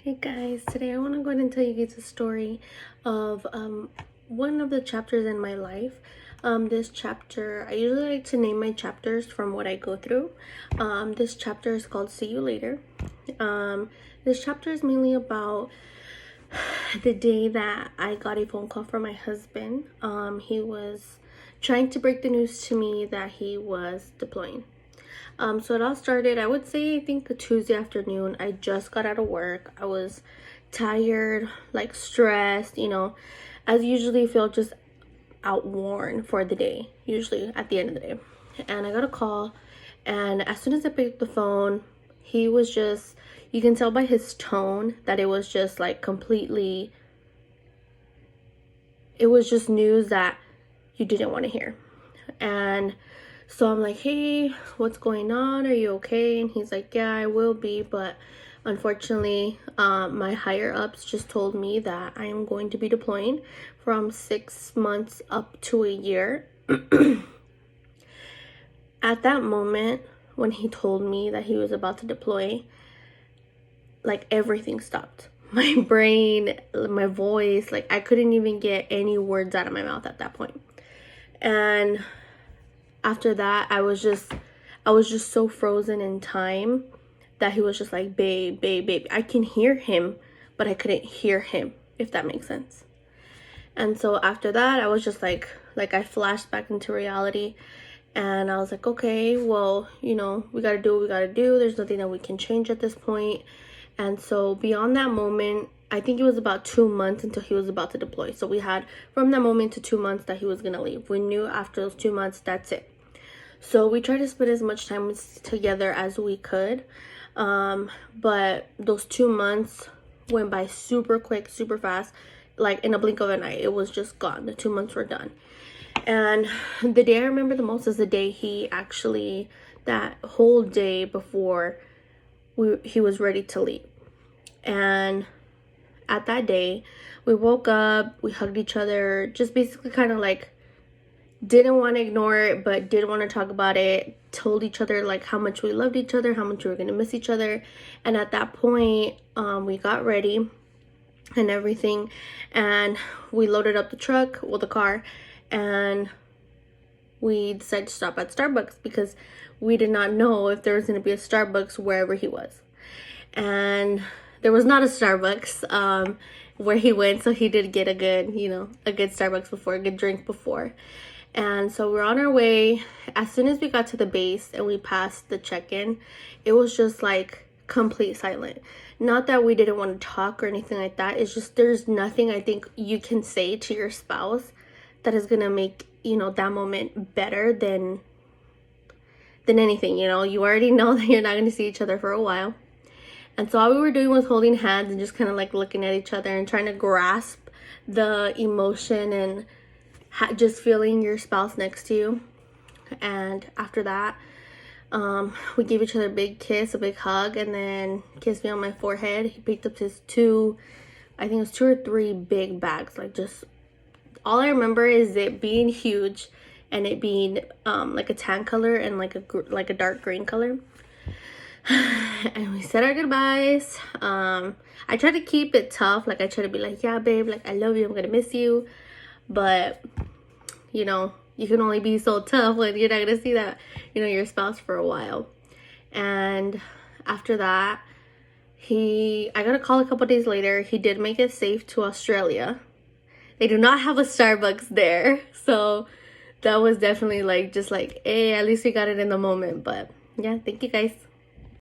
Hey guys, today I want to go ahead and tell you guys a story of one of the chapters in my life. This chapter, I usually like to name my chapters from what I go through. This chapter is called See You Later. This chapter is mainly about the day that I got a phone call from my husband. He was trying to break the news to me that he was deploying. So it all started, I would say, I think a Tuesday afternoon. I just got out of work. I was tired, like stressed, as usually feel just outworn for the day, usually at the end of the day. And I got a call, and as soon as I picked up the phone, he was just, you can tell by his tone that it was just like completely, it was just news that you didn't want to hear. And so I'm like, hey, what's going on? Are you okay? And he's like, yeah, I will be. But unfortunately, my higher ups just told me that I am going to be deploying from 6 months up to a year. At that moment, when he told me that he was about to deploy, like everything stopped. My brain, my voice, like I couldn't even get any words out of my mouth at that point. And after that, I was just so frozen in time that he was just like, babe, babe, babe. I can hear him, but I couldn't hear him, if that makes sense. And so after that, I was just like I flashed back into reality, and I was like, okay, well, we got to do what we got to do. There's nothing that we can change at this point. And so beyond that moment, I think it was about 2 months until he was about to deploy. So we had from that moment to 2 months that he was going to leave. We knew after those 2 months, that's it. So we tried to spend as much time together as we could. But those 2 months went by super quick, super fast. Like in a blink of an eye, it was just gone. The 2 months were done. And the day I remember the most is the day he actually, that whole day before he was ready to leave. And at that day, we woke up, we hugged each other, just basically kind of like didn't want to ignore it, but did want to talk about it. Told each other like how much we loved each other, how much we were going to miss each other. And at that point, we got ready and everything, and we loaded up the car, and we decided to stop at Starbucks because we did not know if there was going to be a Starbucks wherever he was. And there was not a Starbucks where he went, so he did get a good Starbucks before, a good drink before. And so we're on our way. As soon as we got to the base and we passed the check-in, it was just like complete silent. Not that we didn't want to talk or anything like that. It's just there's nothing I think you can say to your spouse that is gonna make that moment better than anything. You already know that you're not gonna see each other for a while. And so all we were doing was holding hands and just kind of like looking at each other and trying to grasp the emotion and just feeling your spouse next to you. And after that, we gave each other a big kiss, a big hug, and then kissed me on my forehead. He picked up his two or three big bags. Like, just all I remember is it being huge and it being like a tan color and like a dark green color. And we said our goodbyes. I try to keep it tough. Like, I try to be like, yeah, babe, like I love you, I'm gonna miss you. But you can only be so tough when you're not gonna see that your spouse for a while. And after that, I got a call a couple days later. He did make it safe to Australia. They do not have a Starbucks there, so that was definitely like just like, hey, at least we got it in the moment. But yeah, thank you guys.